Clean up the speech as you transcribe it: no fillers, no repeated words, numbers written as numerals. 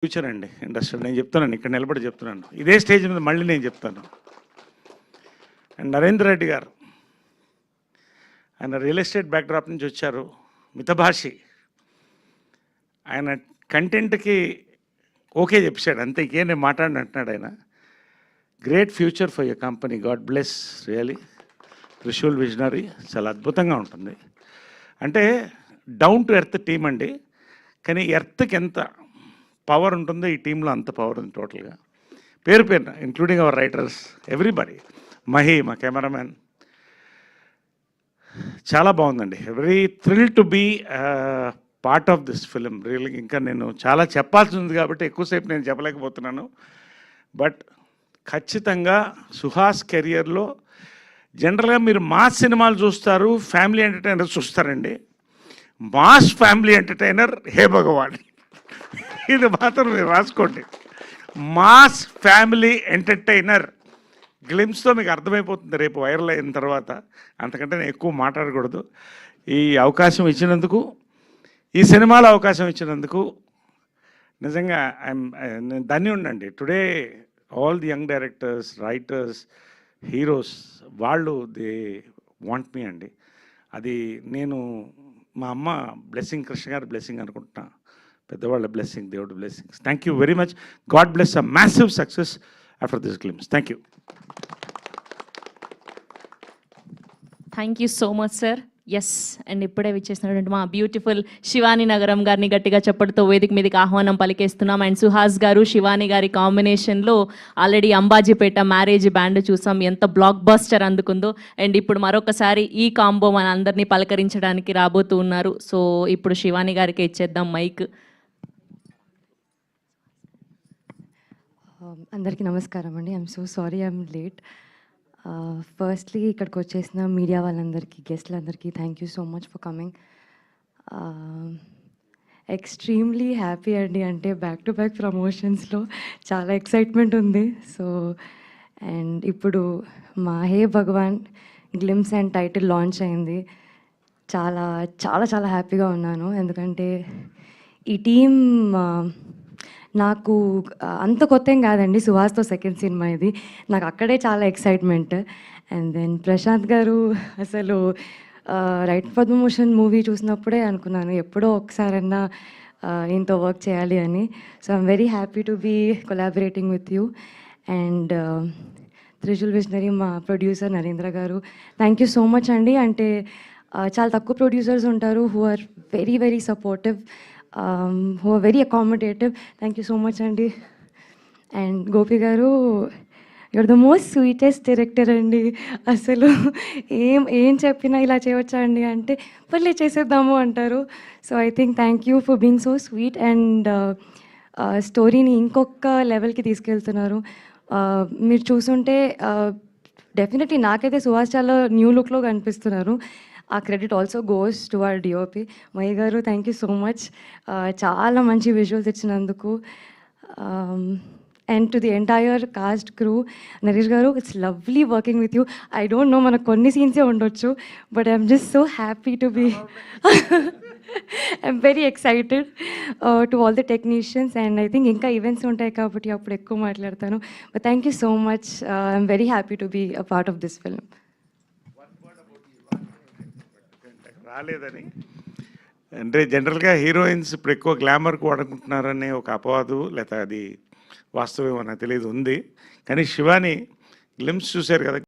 Future అండి industry. నేను చెప్తున్నాను, ఇక్కడ నిలబడి చెప్తున్నాను, ఇదే స్టేజ్ మీద మళ్ళీ నేను చెప్తాను. అండ్ నరేంద్ర రెడ్డి గారు, ఆయన రియల్ ఎస్టేట్ బ్యాక్డ్రాప్ నుంచి వచ్చారు, మితభాషి. ఆయన కంటెంట్కి ఓకే చెప్పాడు, అంతే, ఇంకేం నేను మాట్లాడిన అంటున్నాడు ఆయన. Great future for your company, God bless really. Trishul visionary చాలా అద్భుతంగా ఉంటుంది. అంటే డౌన్ టు ఎర్త్ టీం అండి, కానీ ఎర్త్కి ఎంత పవర్ ఉంటుందో ఈ టీంలో అంత పవర్ ఉంది టోటల్గా. పేరు పేరున including our writers, everybody. Mahi, మా కెమెరామ్యాన్, చాలా బాగుందండి. Very thrill to be part of this film. రియల్గా ఇంకా నేను చాలా చెప్పాల్సి ఉంది కాబట్టి ఎక్కువసేపు నేను చెప్పలేకపోతున్నాను. బట్ ఖచ్చితంగా సుహాస్ కెరియర్లో జనరల్గా మీరు మాస్ సినిమాలు చూస్తారు, ఫ్యామిలీ ఎంటర్టైనర్ చూస్తారండి. మాస్ ఫ్యామిలీ ఎంటర్టైనర్ హే భగవాన్, ఇది మాత్రం మీరు రాసుకోండి. మాస్ ఫ్యామిలీ ఎంటర్టైనర్ గ్లిమ్స్తో మీకు అర్థమైపోతుంది రేపు వైరల్ అయిన తర్వాత. అంతకంటే నేను ఎక్కువ మాట్లాడకూడదు. ఈ అవకాశం ఇచ్చినందుకు, ఈ సినిమాలో అవకాశం ఇచ్చినందుకు నిజంగా నేను ధన్యుండండి. Today all the young directors, writers, heroes, వాళ్ళు దే వాంట్ మీ అండి. అది నేను మా అమ్మ బ్లెస్సింగ్, కృష్ణ గారి బ్లెస్సింగ్ అనుకుంటున్నా, పెద్దవాళ్ళ బ్లెస్సింగ్, దేవుడి blessings. Thank you very much. God bless a massive success after this glimpse. Thank you. Thank you so much sir. Yes, and ఇప్పుడే విచ్చేసినటువంటి మా బ్యూటిఫుల్ శివాని నగరం గారిని గట్టిగా చెప్పడంతో వేదిక మీదకి ఆహ్వానం పలికేస్తున్నాం. అండ్ సుహాస్ గారు, శివాని గారి కాంబినేషన్లో ఆల్రెడీ అంబాజీపేట మ్యారేజ్ బ్యాండ్ చూసాం, ఎంత బ్లాక్ బస్టర్ అందుకుందో. అండ్ ఇప్పుడు మరొకసారి ఈ కాంబో మన అందరినీ పలకరించడానికి రాబోతూ ఉన్నారు. సో ఇప్పుడు శివాని గారికి ఇచ్చేద్దాం మైక్. అందరికీ నమస్కారం అండి. I'm so sorry I'm late. Firstly ఇక్కడికి వచ్చేసిన మీడియా వాళ్ళందరికీ, గెస్ట్లందరికీ thank you so much for coming. Extremely happy అండి. అంటే బ్యాక్ టు బ్యాక్ ప్రమోషన్స్లో చాలా ఎక్సైట్మెంట్ ఉంది. సో అండ్ ఇప్పుడు మా హే భగవాన్ గ్లిమ్స్ అండ్ టైటిల్ లాంచ్ అయింది. చాలా చాలా చాలా హ్యాపీగా ఉన్నాను. ఎందుకంటే ఈ టీం నాకు అంత కొత్త ఏం కాదండి. సుహాస్తో సెకండ్ సినిమా ఇది. నాకు అక్కడే చాలా ఎక్సైట్మెంట్. అండ్ దెన్ ప్రశాంత్ గారు, అసలు రైట్ పద్మభూషణ్ మూవీ చూసినప్పుడే అనుకున్నాను ఎప్పుడో ఒకసారన్నా ఈయనతో వర్క్ చేయాలి అని. So I'm very happy to be collaborating with you. And Trishul visionary మా ప్రొడ్యూసర్ నరేంద్ర గారు, థ్యాంక్ యూ సో మచ్ అండి. అంటే చాలా తక్కువ ప్రొడ్యూసర్స్ ఉంటారు who are very very supportive, who are very accommodative. Thank you so much అండి. అండ్ గోపి గారు, you're the most sweetest director అండి. అసలు ఏం చెప్పినా ఇలా చేయవచ్చా అండి అంటే పర్లే చేసేద్దాము అంటారు. So I think thank you for being so sweet. And స్టోరీని ఇంకొక లెవెల్కి తీసుకెళ్తున్నారు. మీరు చూసుంటే డెఫినెట్లీ నాకైతే సుహాస్ చాలా న్యూ లుక్లో కనిపిస్తున్నారు. ఆ credit also goes to our DOP Mahi garu. Thank you so much, చాలా మంచి విజువల్స్ ఇచ్చినందుకు. And to the entire cast crew, Naresh garu, it's lovely working with you. I don't know మనకు కొన్ని సీన్సే ఉండొచ్చు, but I'm just so happy to be I'm very excited to all the technicians. And I think ఇంకా events ఉంటాయి కాబట్టి అప్పుడు ఎక్కువ మాట్లాడతాను. But thank you so much. I'm very happy to be a part of this film. రాలేదని అంటే జనరల్గా heroines ఇప్పుడు ఎక్కువ గ్లామర్కి వాడుకుంటున్నారనే ఒక అపవాదు, లేకపోతే అది వాస్తవం నాకు తెలియదు ఉంది. కానీ శివాని గ్లిమ్స్ చూశారు కదా.